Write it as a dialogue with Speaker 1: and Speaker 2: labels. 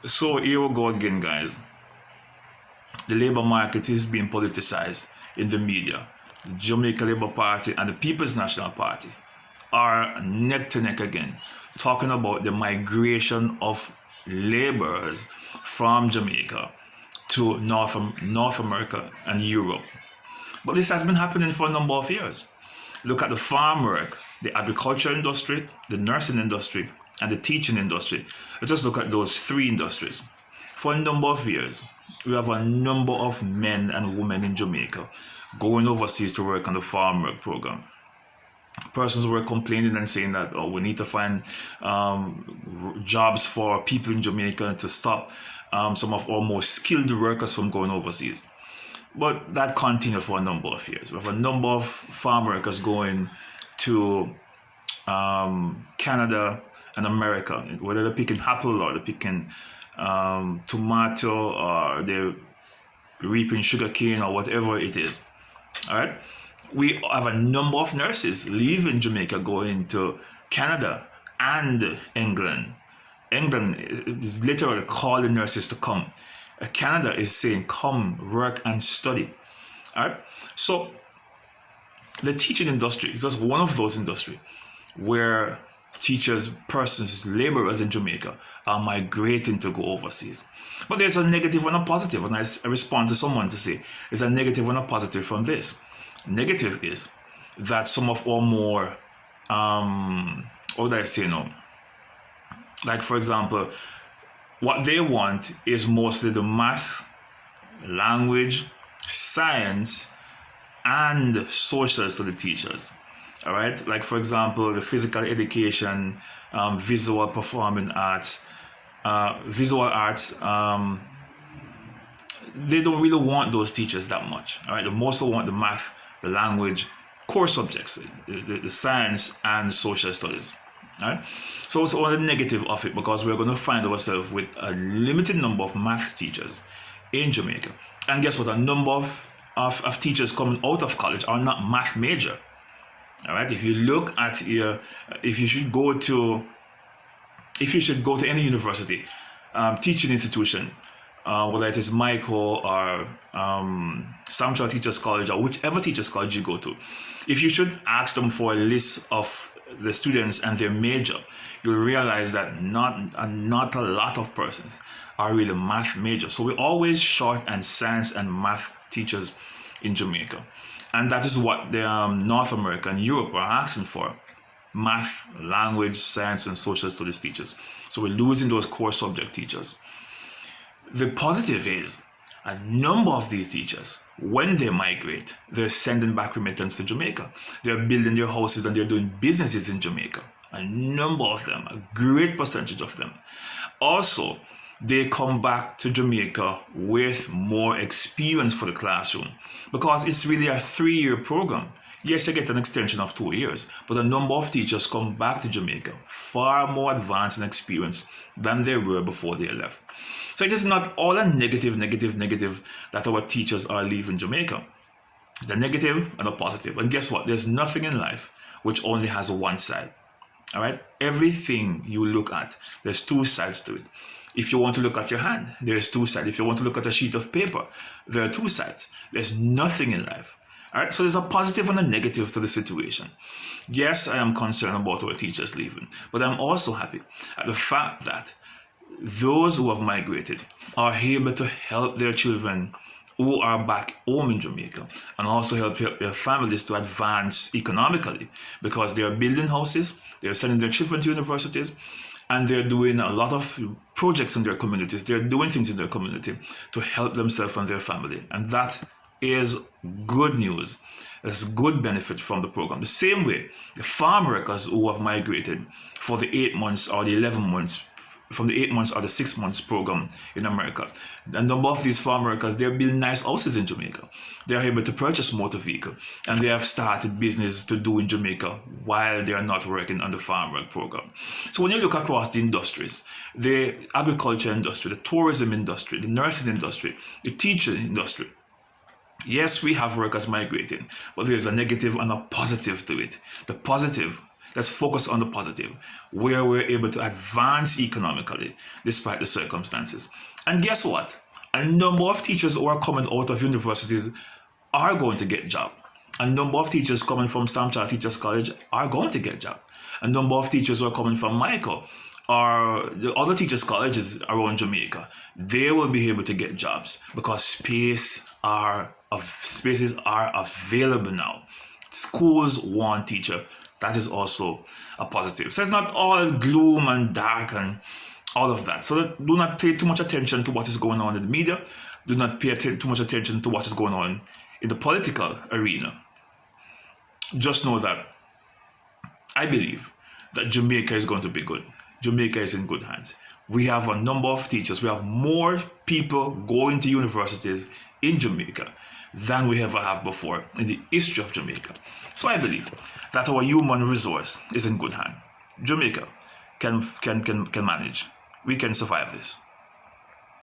Speaker 1: So here we go again, guys. The labor market is being politicized in the media. The Jamaica Labour Party and the People's National Party are neck to neck again, talking about the migration of laborers from Jamaica to North America and Europe. But this has been happening for a number of years. Look at the farm work, the agriculture industry, the nursing industry, and the teaching industry. Let's just look at those three industries. For a number of years, we have a number of men and women in Jamaica going overseas to work on the farm work program. Persons were complaining and saying that we need to find jobs for people in Jamaica to stop some of our most skilled workers from going overseas. But that continued for a number of years. We have a number of farm workers going to Canada and America, whether they're picking apple or they're picking tomato or they're reaping sugarcane or whatever it is. All right. We have a number of nurses leaving Jamaica going to Canada and England. England literally calling nurses to come. Canada is saying, come, work and study. All right. So the teaching industry is just one of those industries where teachers, persons, laborers in Jamaica are migrating to go overseas. But there's a negative and a positive, and I respond to someone to say, there's a negative and a positive from this. Negative is that some of our more, what would I say now? Like, for example, what they want is mostly the math, language, science, and social study teachers. All right, like for example, the physical education, visual performing arts, visual arts. They don't really want those teachers that much. All right, they mostly want the math, the language, core subjects, the science and social studies. All right, so it's all the negative of it because we're going to find ourselves with a limited number of math teachers in Jamaica, and guess what? A number of teachers coming out of college are not math major. All right. If you look at if you should go to any university, teaching institution, whether it is Michael or Sanctuary Teachers College or whichever teachers college you go to, if you should ask them for a list of the students and their major, you'll realize that not a lot of persons are really math major. So we're always short and science and math teachers in Jamaica. And that is what the North America and Europe are asking for. Math, language, science, and social studies teachers. So we're losing those core subject teachers. The positive is a number of these teachers, when they migrate, they're sending back remittance to Jamaica. They're building their houses and they're doing businesses in Jamaica. A number of them, a great percentage of them. Also, they come back to Jamaica with more experience for the classroom because it's really a 3-year program. Yes, you get an extension of 2 years, but a number of teachers come back to Jamaica far more advanced and experienced than they were before they left. So it is not all a negative that our teachers are leaving Jamaica. The negative and the positive. And guess what? There's nothing in life which only has one side. All right? Everything you look at, there's two sides to it. If you want to look at your hand, there's two sides. If you want to look at a sheet of paper, there are two sides. There's nothing in life. All right, so there's a positive and a negative to the situation. Yes, I am concerned about our teachers leaving, but I'm also happy at the fact that those who have migrated are able to help their children who are back home in Jamaica and also help their families to advance economically because they are building houses, they're sending their children to universities, and they're doing a lot of projects in their communities. They're doing things in their community to help themselves and their family. And that is good news. There's good benefit from the program. The same way, the farm workers who have migrated for the 8 months or the 11 months, from the 8 months or the 6 months program in America. A number of these farm workers, they're building nice houses in Jamaica. They're able to purchase motor vehicle and they have started business to do in Jamaica while they are not working on the farm work program. So when you look across the industries, the agriculture industry, the tourism industry, the nursing industry, the teaching industry, yes, we have workers migrating, but there's a negative and a positive to it. The positive, Let's focus on the positive, where we're able to advance economically despite the circumstances. And guess what? A number of teachers who are coming out of universities are going to get jobs. A number of teachers coming from Sam Child Teachers College are going to get jobs. A number of teachers who are coming from Michael or the other teachers' colleges around Jamaica, they will be able to get jobs because spaces are available now. Schools want teacher. That is also a positive. So it's not all gloom and dark and all of that. So do not pay too much attention to what is going on in the media. Do not pay too much attention to what is going on in the political arena. Just know that I believe that Jamaica is going to be good. Jamaica is in good hands. We have a number of teachers. We have more people going to universities in Jamaica than we ever have before in the history of Jamaica. So I believe that our human resource is in good hand. Jamaica can manage. We can survive this.